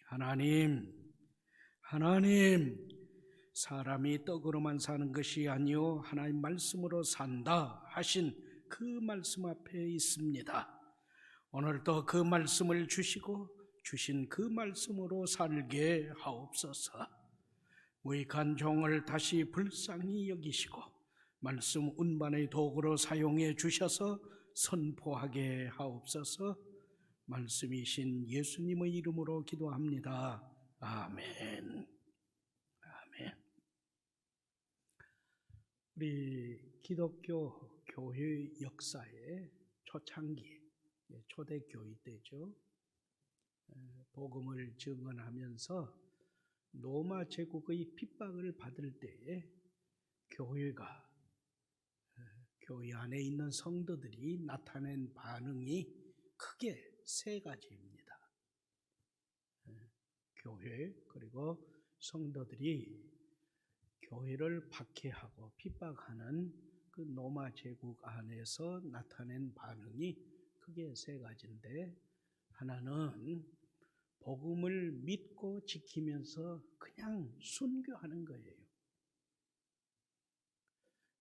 하나님, 사람이 떡으로만 사는 것이 아니요 하나님 말씀으로 산다 하신 그 말씀 앞에 있습니다. 오늘도 그 말씀을 주시고 주신 그 말씀으로 살게 하옵소서. 무익한 종을 다시 불쌍히 여기시고 말씀 운반의 도구로 사용해 주셔서 선포하게 하옵소서. 말씀이신 예수님의 이름으로 기도합니다. 아멘. 아멘. 우리 기독교 교회 역사의 초창기, 초대교회 때죠. 복음을 증언하면서 로마 제국의 핍박을 받을 때에 교회가, 교회 안에 있는 성도들이 나타낸 반응이 크게 세 가지입니다. 교회 그리고 성도들이 교회를 박해하고 핍박하는 그 로마 제국 안에서 나타낸 반응이 크게 세 가지인데, 하나는 복음을 믿고 지키면서 그냥 순교하는 거예요.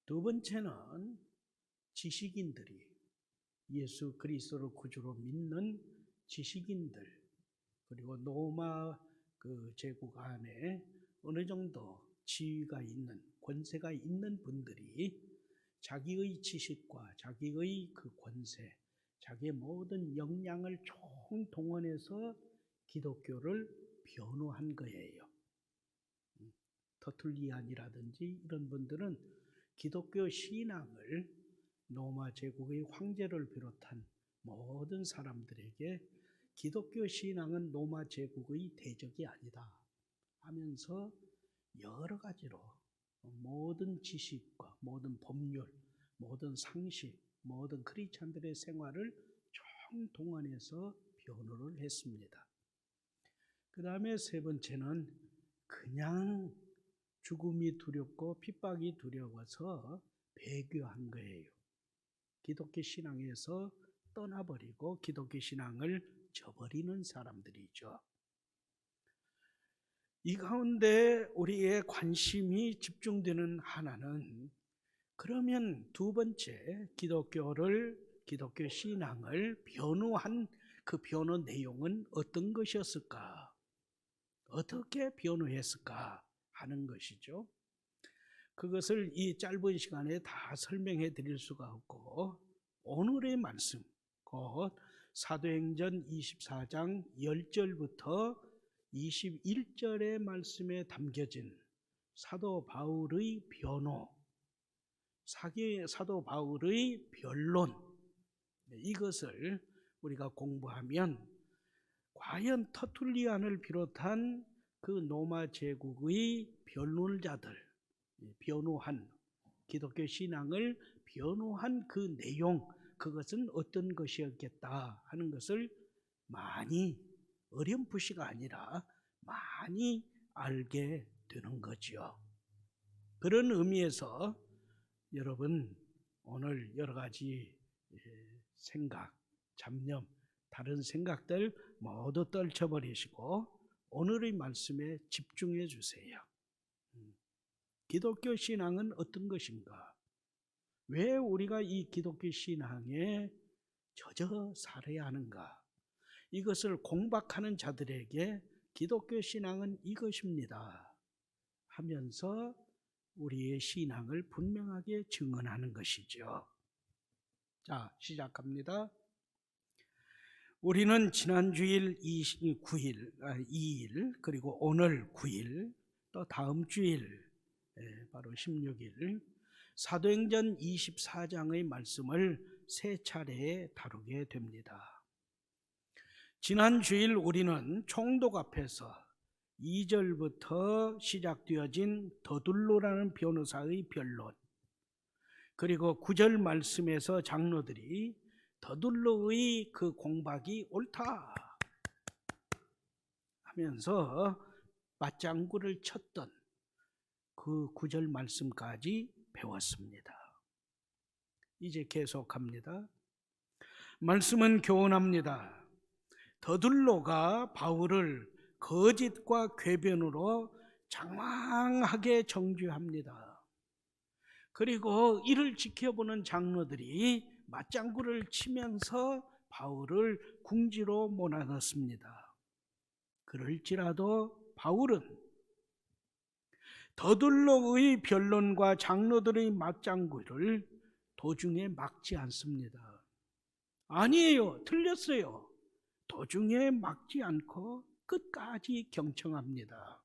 두 번째는 지식인들이, 예수 그리스도를 구주로 믿는 지식인들, 그리고 로마 그 제국 안에 어느 정도 지위가 있는, 권세가 있는 분들이 자기의 지식과 자기의 그 권세, 자기의 모든 역량을 총동원해서 기독교를 변호한 거예요. 터툴리안이라든지 이런 분들은 기독교 신앙을 로마 제국의 황제를 비롯한 모든 사람들에게 기독교 신앙은 로마 제국의 대적이 아니다 하면서 여러 가지로 모든 지식과 모든 법률, 모든 상식, 모든 크리스찬들의 생활을 총동원해서 변호를 했습니다. 그 다음에 세 번째는 그냥 죽음이 두렵고 핍박이 두려워서 배교한 거예요. 기독교 신앙에서 떠나버리고 기독교 신앙을 저버리는 사람들이죠. 이 가운데 우리의 관심이 집중되는 하나는, 그러면 두 번째 기독교 신앙을 변호한 그 변호 내용은 어떤 것이었을까? 어떻게 변호했을까 하는 것이죠. 그것을 이 짧은 시간에 다 설명해 드릴 수가 없고, 오늘의 말씀, 곧 사도행전 24장 10절부터 21절의 말씀에 담겨진 사도 바울의 변호, 사도 바울의 변론, 이것을 우리가 공부하면 과연 터툴리안을 비롯한 그 로마 제국의 변론자들, 변호한, 기독교 신앙을 변호한 그 내용, 그것은 어떤 것이었겠다 하는 것을 많이, 어렴풋이가 아니라 많이 알게 되는 거죠. 그런 의미에서 여러분, 오늘 여러 가지 생각, 잡념, 다른 생각들 모두 떨쳐버리시고 오늘의 말씀에 집중해 주세요. 기독교 신앙은 어떤 것인가? 왜 우리가 이 기독교 신앙에 젖어 살아야 하는가? 이것을 공박하는 자들에게 기독교 신앙은 이것입니다 하면서 우리의 신앙을 분명하게 증언하는 것이죠. 자, 시작합니다. 우리는 지난 주일 2일, 그리고 오늘 9일, 또 다음 주일 바로 16일 사도행전 24장의 말씀을 세 차례 다루게 됩니다. 지난 주일 우리는 총독 앞에서 2절부터 시작되어진 더둘로라는 변호사의 변론, 그리고 9절 말씀에서 장로들이 더둘로의 그 공박이 옳다 하면서 맞장구를 쳤던 그 9절 말씀까지 배웠습니다. 이제 계속합니다. 말씀은 교훈합니다. 더둘로가 바울을 거짓과 궤변으로 장황하게 정죄합니다. 그리고 이를 지켜보는 장로들이 맞장구를 치면서 바울을 궁지로 몰아넣습니다. 그럴지라도 바울은 더둘러의 변론과 장로들의 맞장구를 도중에 막지 않습니다. 아니에요, 틀렸어요. 도중에 막지 않고 끝까지 경청합니다.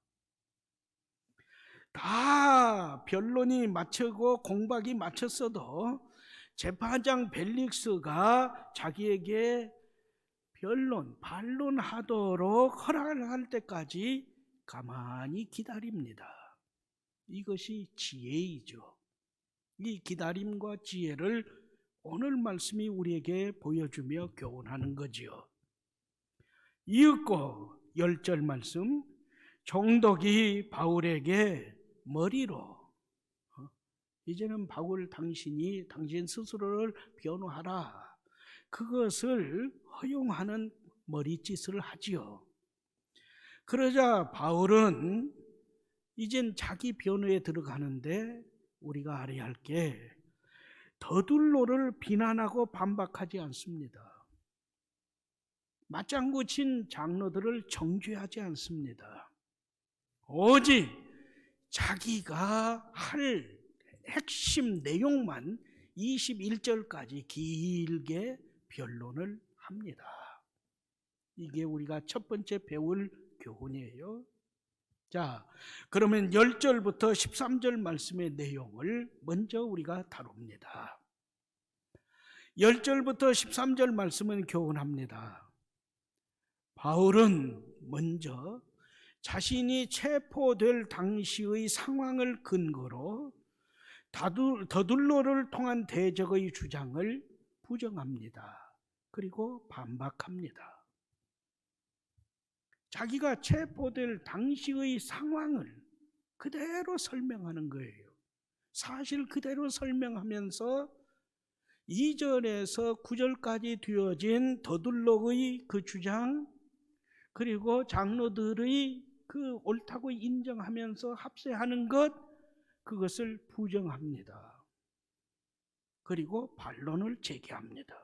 다 변론이 마치고 공박이 마쳤어도 재판장 벨릭스가 자기에게 반론하도록 허락할 때까지 가만히 기다립니다. 이것이 지혜이죠. 이 기다림과 지혜를 오늘 말씀이 우리에게 보여주며 교훈하는 거지요. 이윽고 10절 말씀, 총독이 바울에게 머리로 이제는 바울 당신 스스로를 변호하라, 그것을 허용하는 머리짓을 하지요. 그러자 바울은 이젠 자기 변호에 들어가는데 우리가 알아야 할 게 더둘로를 비난하고 반박하지 않습니다. 맞장구 친 장로들을 정죄하지 않습니다. 오직 자기가 할 핵심 내용만 21절까지 길게 변론을 합니다. 이게 우리가 첫 번째 배울 교훈이에요. 자, 그러면 10절부터 13절 말씀의 내용을 먼저 우리가 다룹니다. 10절부터 13절 말씀은 교훈합니다. 바울은 먼저 자신이 체포될 당시의 상황을 근거로 더둘로를 통한 대적의 주장을 부정합니다. 그리고 반박합니다. 자기가 체포될 당시의 상황을 그대로 설명하는 거예요. 사실 그대로 설명하면서 2절에서 9절까지 되어진 더둘로의 그 주장, 그리고 장로들의 그 옳다고 인정하면서 합세하는 것, 그것을 부정합니다. 그리고 반론을 제기합니다.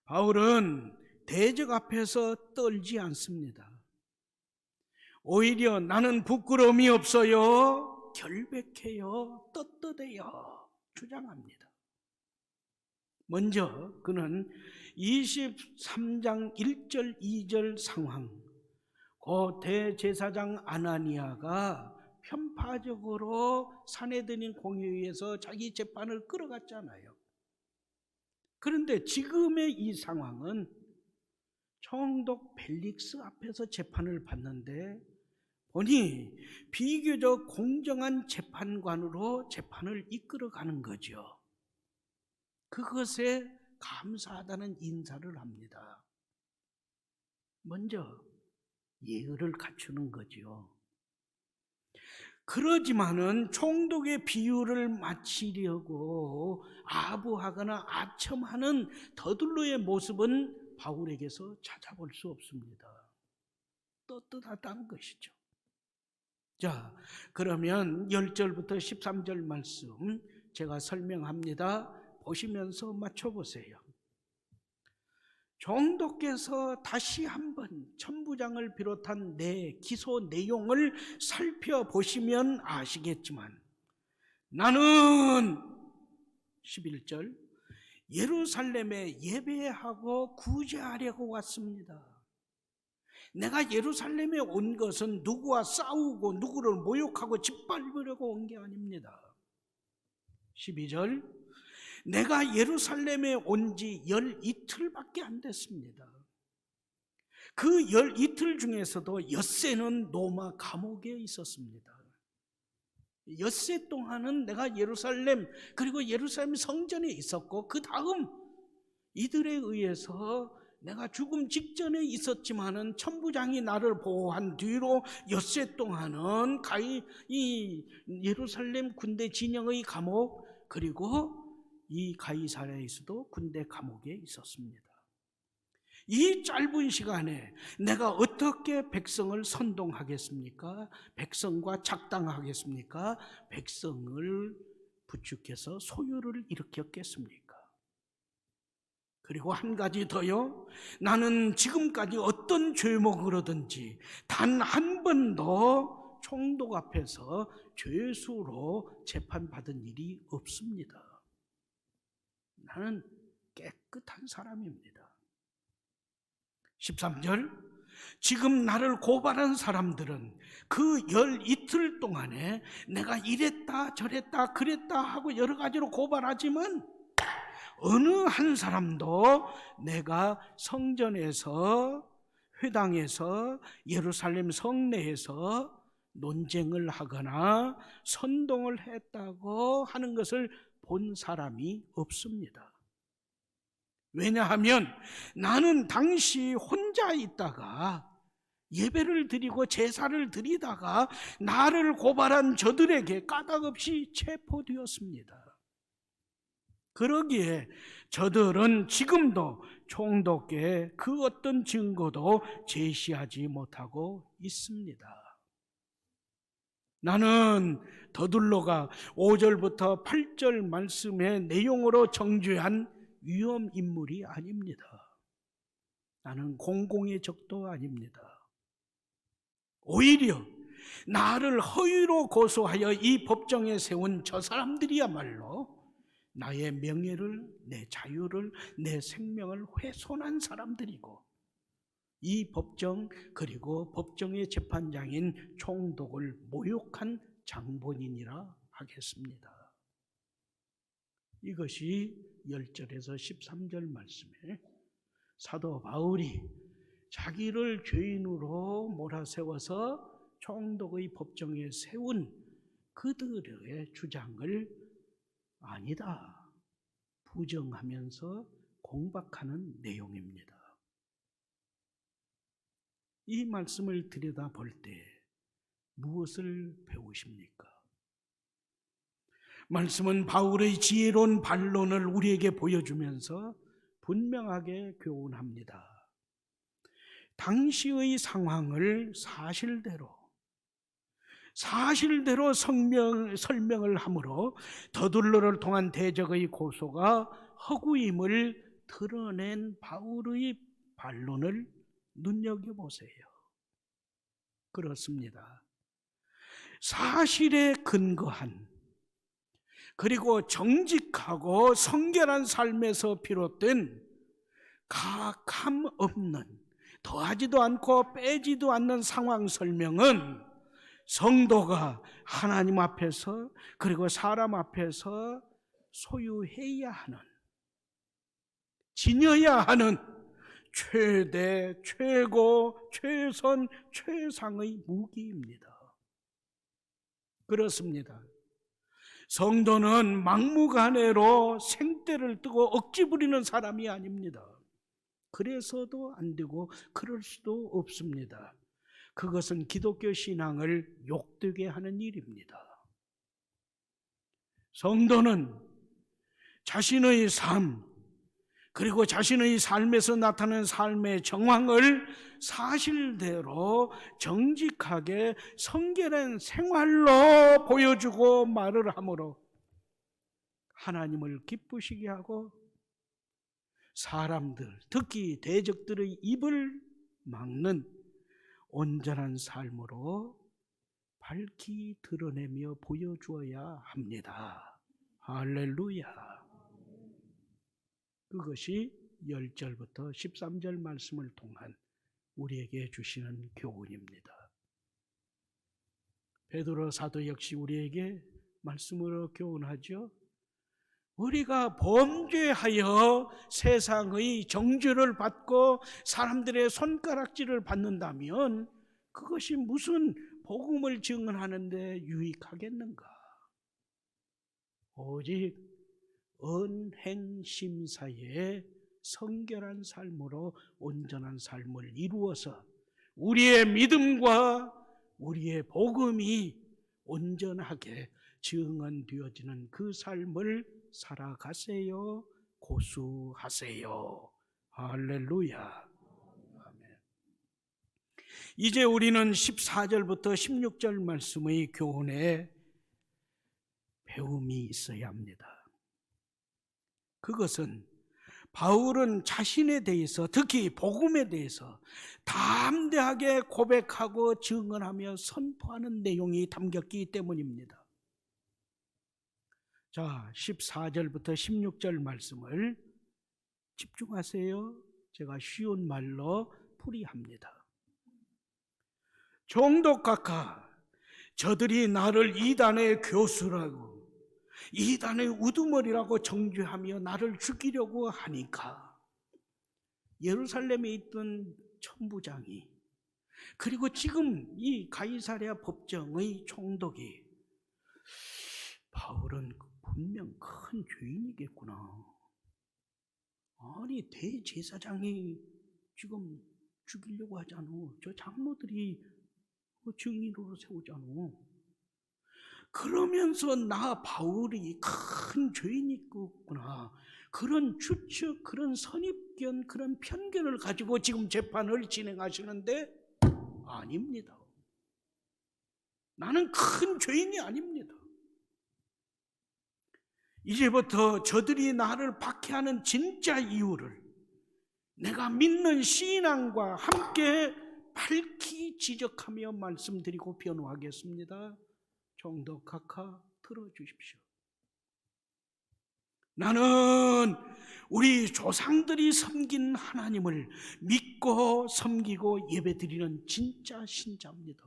바울은 대적 앞에서 떨지 않습니다. 오히려 나는 부끄러움이 없어요, 결백해요, 떳떳해요 주장합니다. 먼저 그는 23장 1절 2절 상황, 그 대제사장 아나니아가 편파적으로 산헤드린 공회의에서 자기 재판을 끌어갔잖아요. 그런데 지금의 이 상황은 총독 벨릭스 앞에서 재판을 받는데 보니 비교적 공정한 재판관으로 재판을 이끌어가는 거죠. 그것에 감사하다는 인사를 합니다. 먼저 예의를 갖추는 거죠. 그러지만은 총독의 비유를 마치려고 아부하거나 아첨하는 더둘로의 모습은 바울에게서 찾아볼 수 없습니다. 떳떳하다는 것이죠. 자, 그러면 10절부터 13절 말씀 제가 설명합니다. 보시면서 맞춰보세요. 총독께서 다시 한번 천부장을 비롯한 내 기소 내용을 살펴보시면 아시겠지만 나는 11절 예루살렘에 예배하고 구제하려고 왔습니다. 내가 예루살렘에 온 것은 누구와 싸우고 누구를 모욕하고 짓밟으려고 온 게 아닙니다. 12절 내가 예루살렘에 온 지 12틀밖에 안 됐습니다. 그 12틀 중에서도 엿새는 로마 감옥에 있었습니다. 엿새 동안은 내가 예루살렘 그리고 예루살렘 성전에 있었고 그 다음 이들에 의해서 내가 죽음 직전에 있었지만은 천부장이 나를 보호한 뒤로 엿새 동안은 이 예루살렘 군대 진영의 감옥 그리고 이 가이사랴에서도 군대 감옥에 있었습니다. 이 짧은 시간에 내가 어떻게 백성을 선동하겠습니까? 백성과 작당하겠습니까? 백성을 부축해서 소요를 일으켰겠습니까? 그리고 한 가지 더요. 나는 지금까지 어떤 죄목을 하든지 단 한 번도 총독 앞에서 죄수로 재판받은 일이 없습니다. 나는 깨끗한 사람입니다. 13절, 지금 나를 고발한 사람들은 그 이틀 동안에 내가 이랬다 저랬다 그랬다 하고 여러 가지로 고발하지만 어느 한 사람도 내가 성전에서, 회당에서, 예루살렘 성내에서 논쟁을 하거나 선동을 했다고 하는 것을 본 사람이 없습니다. 왜냐하면 나는 당시 혼자 있다가 예배를 드리고 제사를 드리다가 나를 고발한 저들에게 까닭없이 체포되었습니다. 그러기에 저들은 지금도 총독께 그 어떤 증거도 제시하지 못하고 있습니다. 나는 더둘러가 5절부터 8절 말씀의 내용으로 정죄한 위험 인물이 아닙니다. 나는 공공의 적도 아닙니다. 오히려 나를 허위로 고소하여 이 법정에 세운 저 사람들이야말로 나의 명예를, 내 자유를, 내 생명을 훼손한 사람들이고 이 법정 그리고 법정의 재판장인 총독을 모욕한 장본인이라 하겠습니다. 이것이 10절에서 13절 말씀에 사도 바울이 자기를 죄인으로 몰아세워서 총독의 법정에 세운 그들의 주장을 아니다, 부정하면서 공박하는 내용입니다. 이 말씀을 들여다볼 때 무엇을 배우십니까? 말씀은 바울의 지혜로운 반론을 우리에게 보여주면서 분명하게 교훈합니다. 당시의 상황을 사실대로 설명을 함으로 더둘러를 통한 대적의 고소가 허구임을 드러낸 바울의 반론을 눈여겨보세요. 그렇습니다. 사실에 근거한 그리고 정직하고 성결한 삶에서 비롯된 가감 없는, 더하지도 않고 빼지도 않는 상황 설명은 성도가 하나님 앞에서 그리고 사람 앞에서 소유해야 하는, 지녀야 하는 최대, 최고, 최선, 최상의 무기입니다. 그렇습니다. 성도는 막무가내로 생떼를 뜨고 억지 부리는 사람이 아닙니다. 그래서도 안 되고 그럴 수도 없습니다. 그것은 기독교 신앙을 욕되게 하는 일입니다. 성도는 자신의 삶, 그리고 자신의 삶에서 나타나는 삶의 정황을 사실대로 정직하게 성결한 생활로 보여주고 말을 함으로 하나님을 기쁘시게 하고 사람들, 특히 대적들의 입을 막는 온전한 삶으로 밝히 드러내며 보여주어야 합니다. 할렐루야. 그것이 10절부터 13절 말씀을 통한 우리에게 주시는 교훈입니다. 베드로 사도 역시 우리에게 말씀으로 교훈하죠. 우리가 범죄하여 세상의 정죄를 받고 사람들의 손가락질을 받는다면 그것이 무슨 복음을 증언하는데 유익하겠는가? 오직 언행심사에 성결한 삶으로 온전한 삶을 이루어서 우리의 믿음과 우리의 복음이 온전하게 증언되어지는 그 삶을 살아가세요. 고수하세요. 할렐루야. 이제 우리는 14절부터 16절 말씀의 교훈에 배움이 있어야 합니다. 그것은 바울은 자신에 대해서, 특히 복음에 대해서 담대하게 고백하고 증언하며 선포하는 내용이 담겼기 때문입니다. 자, 14절부터 16절 말씀을 집중하세요. 제가 쉬운 말로 풀이합니다. 종독각하, 저들이 나를 이단의 교수라고, 이단의 우두머리라고 정죄하며 나를 죽이려고 하니까 예루살렘에 있던 천부장이, 그리고 지금 이 가이사랴 법정의 총독이, 바울은 분명 큰 죄인이겠구나. 아니, 대제사장이 지금 죽이려고 하잖아. 저 장로들이 증인으로 세우잖아. 그러면서 나 바울이 큰 죄인이겠구나, 그런 추측, 그런 선입견, 그런 편견을 가지고 지금 재판을 진행하시는데 아닙니다. 나는 큰 죄인이 아닙니다. 이제부터 저들이 나를 박해하는 진짜 이유를 내가 믿는 신앙과 함께 밝히 지적하며 말씀드리고 변호하겠습니다. 종독각하, 들어주십시오. 나는 우리 조상들이 섬긴 하나님을 믿고 섬기고 예배드리는 진짜 신자입니다.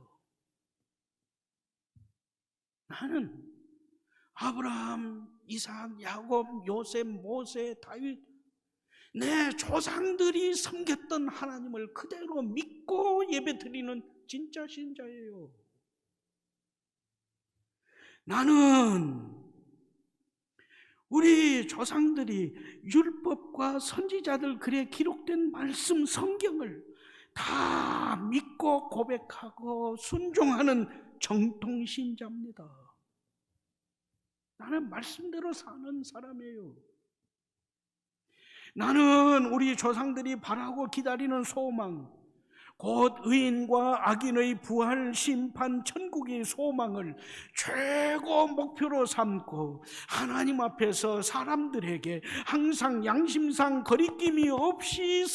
나는 아브라함, 이삭, 야곱, 요셉, 모세, 다윗, 내 조상들이 섬겼던 하나님을 그대로 믿고 예배드리는 진짜 신자예요. 나는 우리 조상들이 율법과 선지자들 글에 기록된 말씀, 성경을 다 믿고 고백하고 순종하는 정통신자입니다. 나는 말씀대로 사는 사람이에요. 나는 우리 조상들이 바라고 기다리는 소망, 곧 의인과 악인의 부활, 심판, 천국의 소망을 최고 목표로 삼고 하나님 앞에서 사람들에게 항상 양심상 거리낌이 없이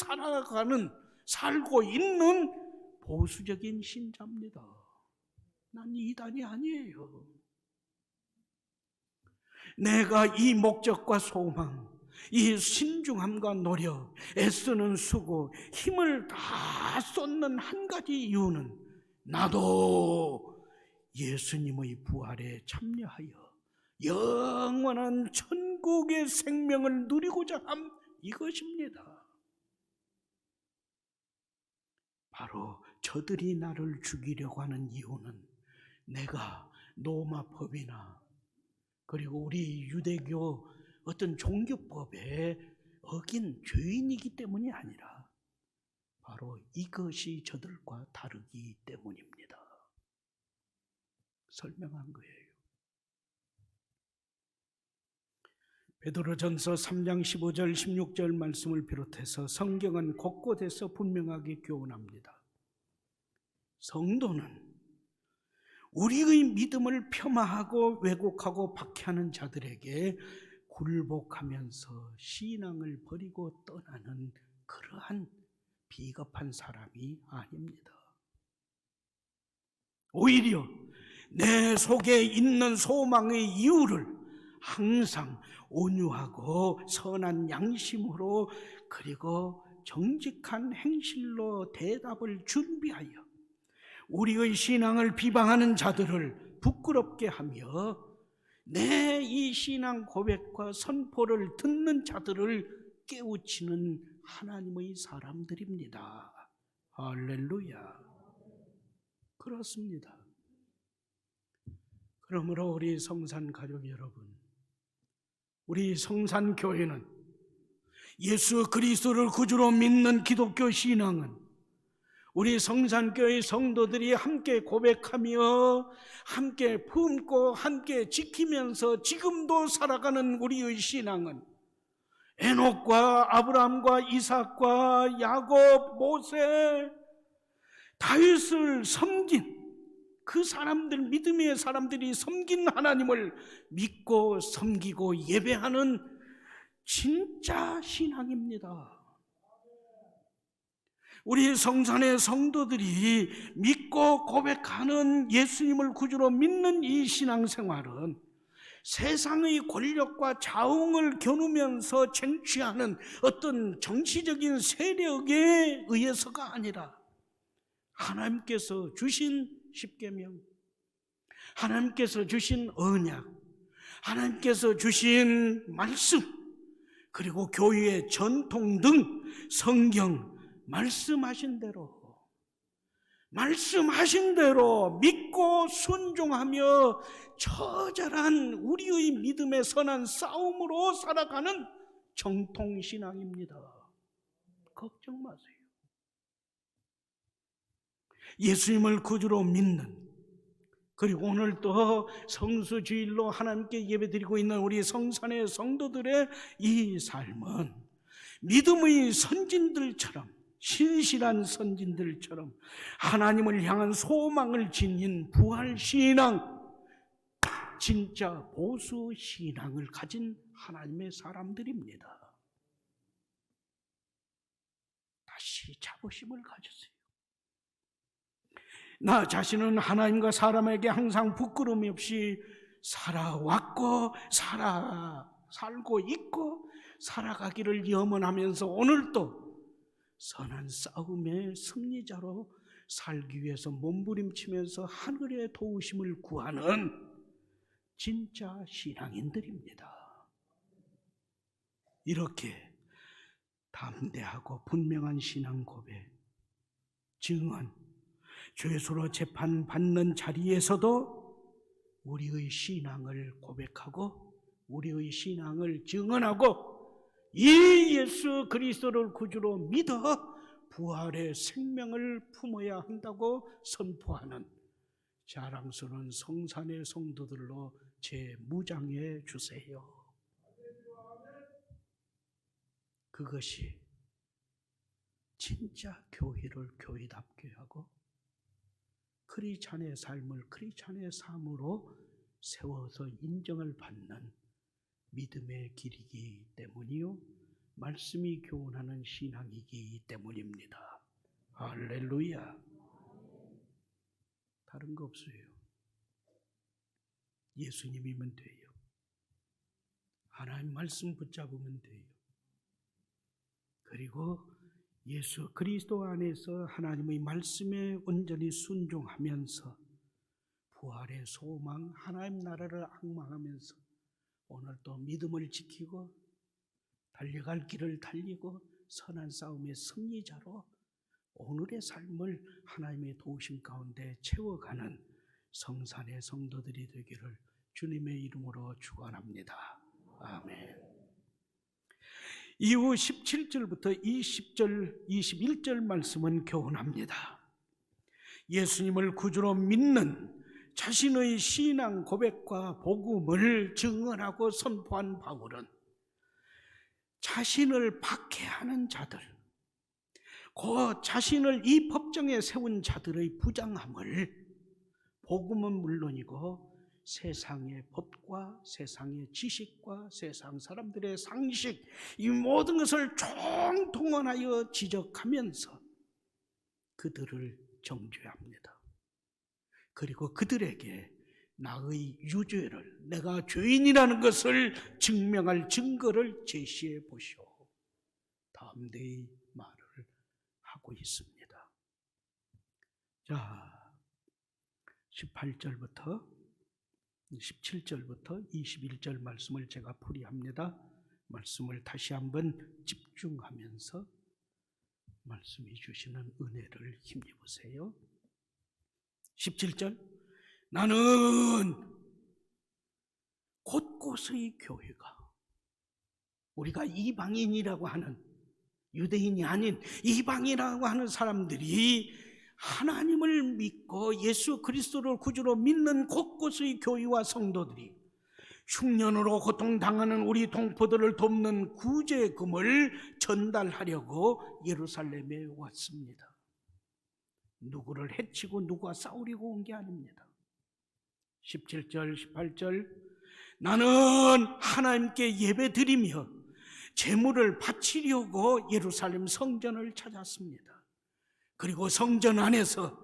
살고 있는 보수적인 신자입니다. 난 이단이 아니에요. 내가 이 목적과 소망, 이 신중함과 노력, 애쓰는 수고, 힘을 다 쏟는 한 가지 이유는 나도 예수님의 부활에 참여하여 영원한 천국의 생명을 누리고자 함, 이것입니다. 바로 저들이 나를 죽이려고 하는 이유는 내가 로마법이나 그리고 우리 유대교 어떤 종교법에 어긴 죄인이기 때문이 아니라 바로 이것이 저들과 다르기 때문입니다. 설명한 거예요. 베드로전서 3장 15절 16절 말씀을 비롯해서 성경은 곳곳에서 분명하게 교훈합니다. 성도는 우리의 믿음을 폄하하고 왜곡하고 박해하는 자들에게 굴복하면서 신앙을 버리고 떠나는 그러한 비겁한 사람이 아닙니다. 오히려 내 속에 있는 소망의 이유를 항상 온유하고 선한 양심으로 그리고 정직한 행실로 대답을 준비하여 우리의 신앙을 비방하는 자들을 부끄럽게 하며 내 이 신앙 고백과 선포를 듣는 자들을 깨우치는 하나님의 사람들입니다. 할렐루야. 그렇습니다. 그러므로 우리 성산 가족 여러분, 우리 성산교회는 예수 그리스도를 구주로 믿는 기독교 신앙은 우리 성산교회 성도들이 함께 고백하며 함께 품고 함께 지키면서 지금도 살아가는 우리의 신앙은 에녹과 아브라함과 이삭과 야곱, 모세, 다윗을 섬긴 그 사람들, 믿음의 사람들이 섬긴 하나님을 믿고 섬기고 예배하는 진짜 신앙입니다. 우리 성산의 성도들이 믿고 고백하는 예수님을 구주로 믿는 이 신앙생활은 세상의 권력과 자웅을 겨누면서 쟁취하는 어떤 정치적인 세력에 의해서가 아니라 하나님께서 주신 십계명, 하나님께서 주신 언약, 하나님께서 주신 말씀, 그리고 교회의 전통 등 성경 말씀하신 대로 믿고 순종하며 처절한 우리의 믿음의 선한 싸움으로 살아가는 정통신앙입니다. 걱정 마세요. 예수님을 구주로 믿는, 그리고 오늘 또 성수주일로 하나님께 예배드리고 있는 우리 성산의 성도들의 이 삶은 믿음의 선진들처럼, 신실한 선진들처럼 하나님을 향한 소망을 지닌 부활신앙, 진짜 보수신앙을 가진 하나님의 사람들입니다. 다시 자부심을 가졌어요. 나 자신은 하나님과 사람에게 항상 부끄러움이 없이 살아왔고 살고 있고 살아가기를 염원하면서 오늘도 선한 싸움의 승리자로 살기 위해서 몸부림치면서 하늘의 도우심을 구하는 진짜 신앙인들입니다. 이렇게 담대하고 분명한 신앙 고백, 증언, 죄수로 재판받는 자리에서도 우리의 신앙을 고백하고 우리의 신앙을 증언하고 이 예수 그리스도를 구주로 믿어 부활의 생명을 품어야 한다고 선포하는 자랑스러운 성산의 성도들로 재무장해 주세요. 그것이 진짜 교회를 교회답게 하고 크리스찬의 삶을 크리스찬의 삶으로 세워서 인정을 받는 믿음의 길이기 때문이요, 말씀이 교훈하는 신앙이기 때문입니다. 할렐루야. 다른 거 없어요. 예수님이면 돼요. 하나님 말씀 붙잡으면 돼요. 그리고 예수 그리스도 안에서 하나님의 말씀에 온전히 순종하면서 부활의 소망, 하나님 나라를 앙망하면서 오늘도 믿음을 지키고 달려갈 길을 달리고 선한 싸움의 승리자로 오늘의 삶을 하나님의 도우심 가운데 채워가는 성산의 성도들이 되기를 주님의 이름으로 축원합니다. 아멘. 이후 17절부터 20절, 21절 말씀은 교훈합니다. 예수님을 구주로 믿는 자신의 신앙 고백과 복음을 증언하고 선포한 바울은 자신을 박해하는 자들, 그 자신을 이 법정에 세운 자들의 부당함을 복음은 물론이고 세상의 법과 세상의 지식과 세상 사람들의 상식, 이 모든 것을 총동원하여 지적하면서 그들을 정죄합니다. 그리고 그들에게 나의 유죄를, 내가 죄인이라는 것을 증명할 증거를 제시해 보시오. 담대히 말을 하고 있습니다. 자, 18절부터 17절부터 21절 말씀을 제가 풀이합니다. 말씀을 다시 한번 집중하면서 말씀해 주시는 은혜를 힘입으세요. 17절, 나는 곳곳의 교회가, 우리가 이방인이라고 하는, 유대인이 아닌 이방이라고 하는 사람들이 하나님을 믿고 예수 그리스도를 구주로 믿는 곳곳의 교회와 성도들이 흉년으로 고통당하는 우리 동포들을 돕는 구제금을 전달하려고 예루살렘에 왔습니다. 누구를 해치고 누구와 싸우려고 온 게 아닙니다. 17절, 18절, 나는 하나님께 예배드리며 제물을 바치려고 예루살렘 성전을 찾았습니다. 그리고 성전 안에서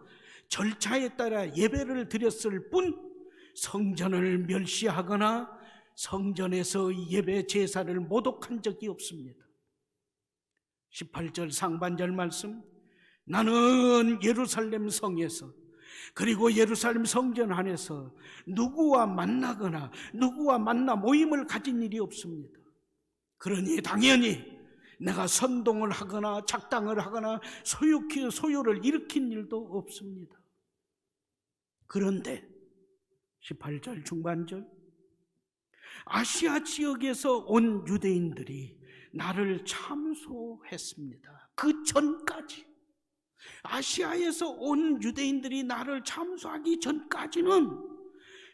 절차에 따라 예배를 드렸을 뿐 성전을 멸시하거나 성전에서 예배 제사를 모독한 적이 없습니다. 18절 상반절 말씀, 나는 예루살렘 성에서 그리고 예루살렘 성전 안에서 누구와 만나거나 누구와 만나 모임을 가진 일이 없습니다. 그러니 당연히 내가 선동을 하거나 작당을 하거나 소요를 일으킨 일도 없습니다. 그런데 18절 중반절, 아시아 지역에서 온 유대인들이 나를 참소했습니다. 그 전까지, 아시아에서 온 유대인들이 나를 참소하기 전까지는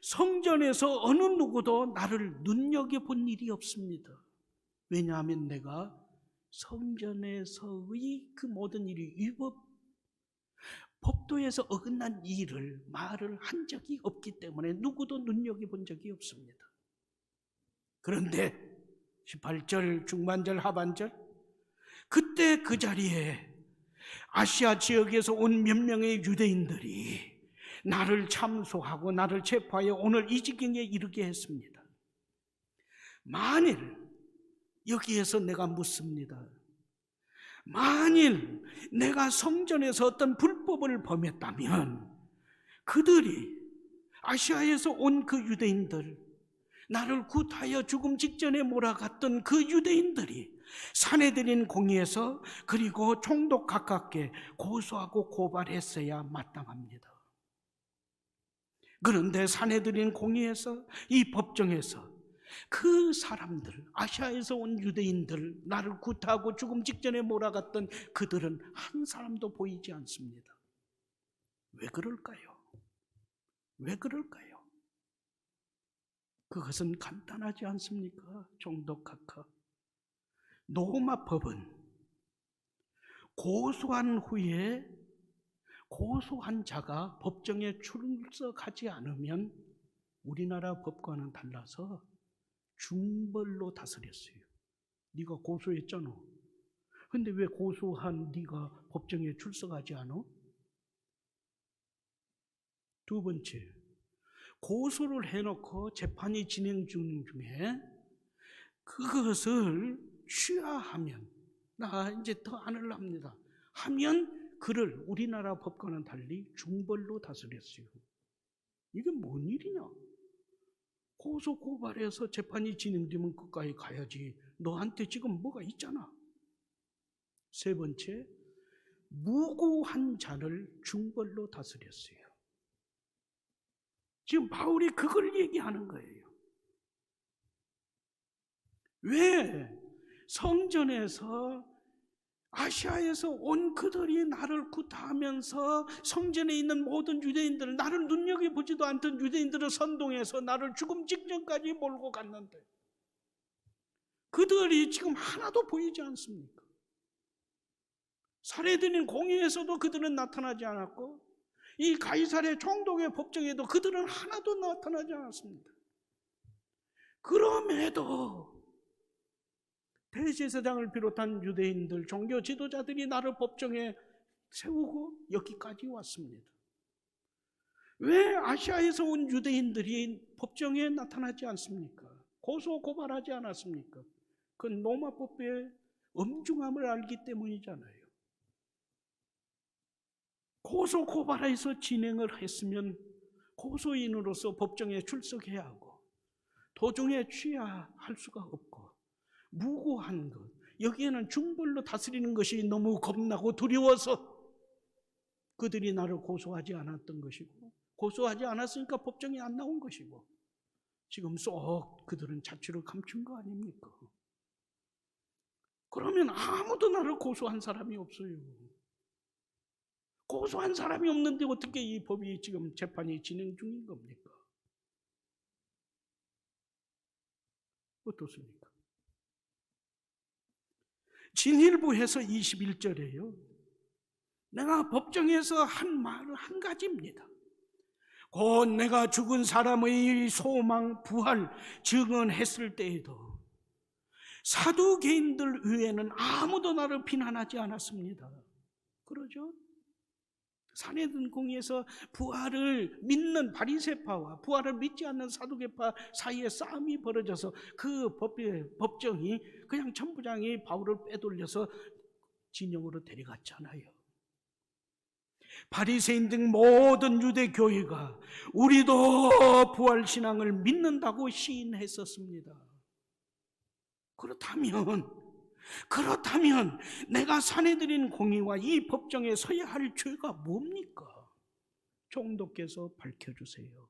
성전에서 어느 누구도 나를 눈여겨본 일이 없습니다. 왜냐하면 내가 성전에서의 그 모든 일이 법도에서 어긋난 일을 말을 한 적이 없기 때문에 누구도 눈여겨본 적이 없습니다. 그런데 18절 중반절 하반절, 그때 그 자리에 아시아 지역에서 온 몇 명의 유대인들이 나를 참소하고 나를 체포하여 오늘 이 지경에 이르게 했습니다. 만일 여기에서 내가 묻습니다. 만일 내가 성전에서 어떤 불법을 범했다면 그들이, 아시아에서 온 그 유대인들, 나를 굿하여 죽음 직전에 몰아갔던 그 유대인들이 산헤드린 공의에서 그리고 총독 가깝게 고소하고 고발했어야 마땅합니다. 그런데 산헤드린 공의에서, 이 법정에서 그 사람들, 아시아에서 온 유대인들, 나를 굿하고 죽음 직전에 몰아갔던 그들은 한 사람도 보이지 않습니다. 왜 그럴까요? 왜 그럴까요? 그것은 간단하지 않습니까? 총독 각하, 로마 법은 고소한 후에 고소한 자가 법정에 출석하지 않으면 우리나라 법과는 달라서 중벌로 다스렸어요. 네가 고소했잖아. 근데 왜 고소한 네가 법정에 출석하지 않아? 두 번째, 고소를 해놓고 재판이 진행 중에 그것을 취하하면, 나 이제 더 안 할랍니다 하면 그를 우리나라 법과는 달리 중벌로 다스렸어요. 이게 뭔 일이냐? 고소 고발해서 재판이 진행되면 끝까지 가야지. 너한테 지금 뭐가 있잖아. 세 번째, 무고한 자를 중벌로 다스렸어요. 지금 바울이 그걸 얘기하는 거예요. 왜 성전에서, 아시아에서 온 그들이 나를 굿하면서 성전에 있는 모든 유대인들을, 나를 눈여겨보지도 않던 유대인들을 선동해서 나를 죽음 직전까지 몰고 갔는데 그들이 지금 하나도 보이지 않습니까? 살해드린 공의에서도 그들은 나타나지 않았고 이 가이사랴 총독의 법정에도 그들은 하나도 나타나지 않았습니다. 그럼에도 대제사장을 비롯한 유대인들, 종교 지도자들이 나를 법정에 세우고 여기까지 왔습니다. 왜 아시아에서 온 유대인들이 법정에 나타나지 않습니까? 고소 고발하지 않았습니까? 그건 로마법의 엄중함을 알기 때문이잖아요. 고소 고발해서 진행을 했으면 고소인으로서 법정에 출석해야 하고 도중에 취하할 수가 없고, 무고한 것, 여기에는 중벌로 다스리는 것이 너무 겁나고 두려워서 그들이 나를 고소하지 않았던 것이고, 고소하지 않았으니까 법정에 안 나온 것이고, 지금 쏙 그들은 자취를 감춘 거 아닙니까? 그러면 아무도 나를 고소한 사람이 없어요. 고소한 사람이 없는데 어떻게 이 법이 지금 재판이 진행 중인 겁니까? 어떻습니까? 진일보에서 21절에요. 내가 법정에서 한 말은 한 가지입니다. 곧 내가 죽은 사람의 소망, 부활 증언했을 때에도 사두개인들 외에는 아무도 나를 비난하지 않았습니다. 그러죠? 산헤드린궁에서 부활을 믿는 바리새파와 부활을 믿지 않는 사두개파 사이에 싸움이 벌어져서 그 법정이 그냥 천부장이 바울을 빼돌려서 진영으로 데려갔잖아요. 바리새인 등 모든 유대 교회가 우리도 부활신앙을 믿는다고 시인했었습니다. 그렇다면 내가 산헤드린 공의와 이 법정에 서야 할 죄가 뭡니까? 총독께서 밝혀주세요.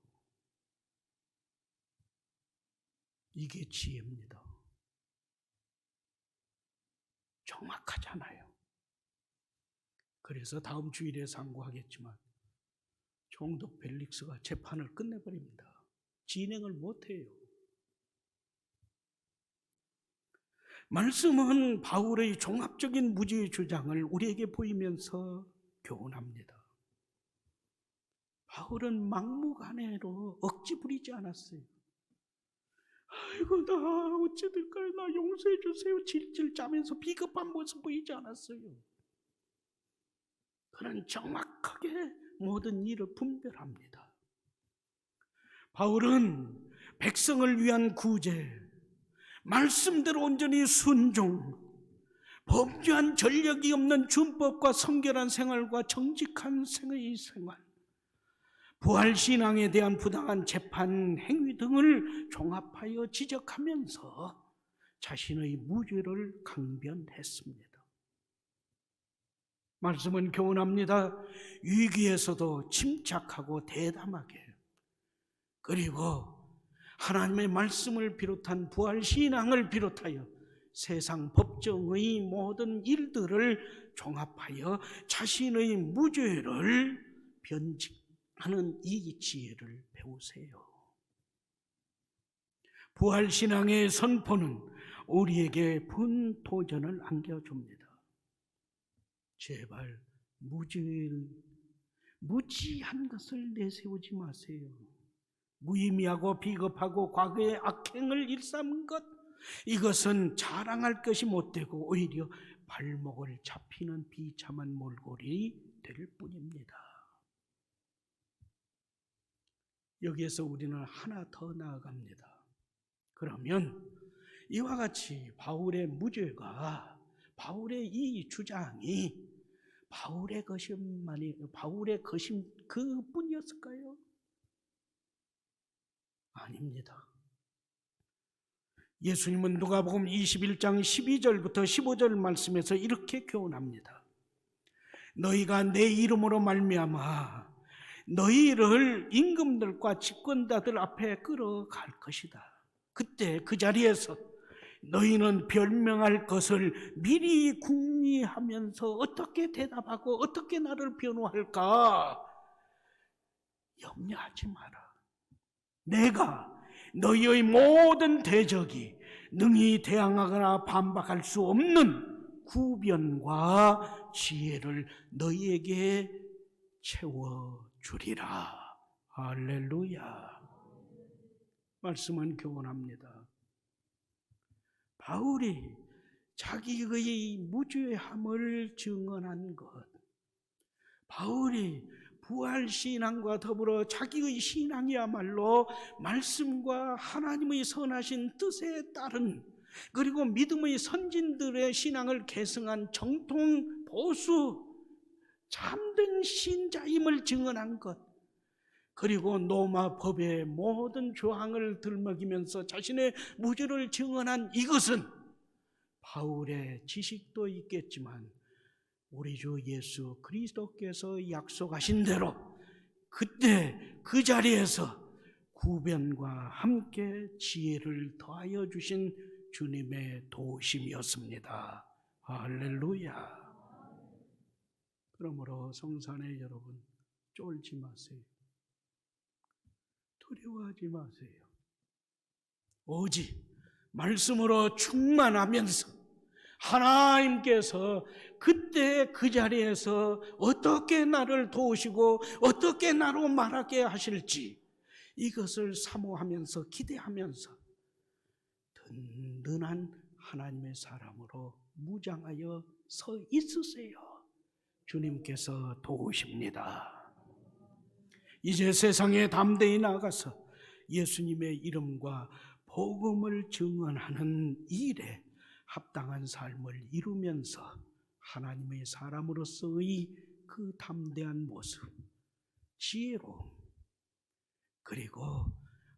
이게 지혜입니다. 정확하잖아요. 그래서 다음 주일에 상고하겠지만 총독 벨릭스가 재판을 끝내버립니다. 진행을 못해요. 말씀은 바울의 종합적인 무죄의 주장을 우리에게 보이면서 교훈합니다. 바울은 막무가내로 억지 부리지 않았어요. 아이고, 나 어찌 될까요? 나 용서해 주세요. 질질 짜면서 비겁한 모습 보이지 않았어요. 그는 정확하게 모든 일을 분별합니다. 바울은 백성을 위한 구제, 말씀대로 온전히 순종, 범죄한 전력이 없는 준법과 성결한 생활과 정직한 생의 생활, 부활신앙에 대한 부당한 재판 행위 등을 종합하여 지적하면서 자신의 무죄를 강변했습니다. 말씀은 교훈합니다. 위기에서도 침착하고 대담하게, 그리고 하나님의 말씀을 비롯한 부활신앙을 비롯하여 세상 법정의 모든 일들을 종합하여 자신의 무죄를 변증하는 이 지혜를 배우세요. 부활신앙의 선포는 우리에게 분도전을 안겨줍니다. 제발 무지한 것을 내세우지 마세요. 무의미하고 비겁하고 과거의 악행을 일삼은 것, 이것은 자랑할 것이 못되고 오히려 발목을 잡히는 비참한 몰골이 될 뿐입니다. 여기에서 우리는 하나 더 나아갑니다. 그러면 이와 같이 바울의 무죄가, 바울의 이 주장이 바울의 것임 그뿐이었을까요? 아닙니다. 예수님은 누가복음 21장 12절부터 15절 말씀에서 이렇게 교훈합니다. 너희가 내 이름으로 말미암아 너희를 임금들과 집권자들 앞에 끌어갈 것이다. 그때 그 자리에서 너희는 변명할 것을 미리 궁리하면서 어떻게 대답하고 어떻게 나를 변호할까 염려하지 마라. 내가 너희의 모든 대적이 능히 대항하거나 반박할 수 없는 구변과 지혜를 너희에게 채워주리라. 할렐루야. 말씀은 교훈합니다. 바울이 자기의 무죄함을 증언한 것, 바울이 부활신앙과 더불어 자기의 신앙이야말로 말씀과 하나님의 선하신 뜻에 따른, 그리고 믿음의 선진들의 신앙을 계승한 정통 보수 참된 신자임을 증언한 것, 그리고 로마 법의 모든 조항을 들먹이면서 자신의 무죄를 증언한 이것은 바울의 지식도 있겠지만 우리 주 예수 그리스도께서 약속하신 대로 그때 그 자리에서 구변과 함께 지혜를 더하여 주신 주님의 도우심이었습니다. 할렐루야. 그러므로 성산의 여러분, 쫄지 마세요. 두려워하지 마세요. 오직 말씀으로 충만하면서 하나님께서 그때 그 자리에서 어떻게 나를 도우시고 어떻게 나로 말하게 하실지 이것을 사모하면서 기대하면서 든든한 하나님의 사람으로 무장하여 서 있으세요. 주님께서 도우십니다. 이제 세상에 담대히 나가서 예수님의 이름과 복음을 증언하는 일에 합당한 삶을 이루면서 하나님의 사람으로서의 그 담대한 모습, 지혜로움, 그리고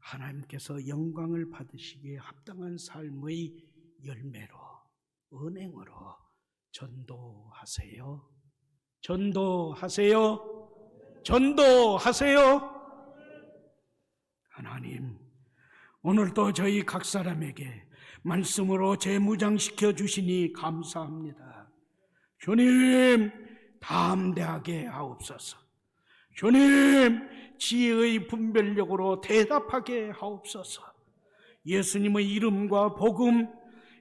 하나님께서 영광을 받으시기에 합당한 삶의 열매로, 은행으로 전도하세요. 전도하세요. 전도하세요. 하나님, 오늘도 저희 각 사람에게 말씀으로 재무장시켜 주시니 감사합니다. 주님, 담대하게 하옵소서. 주님, 지혜의 분별력으로 대답하게 하옵소서. 예수님의 이름과 복음,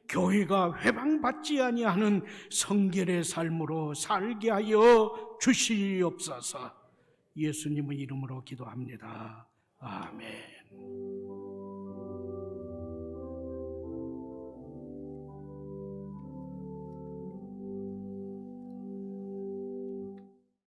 교회가 회방받지 아니하는 성결의 삶으로 살게 하여 주시옵소서. 예수님의 이름으로 기도합니다. 아멘.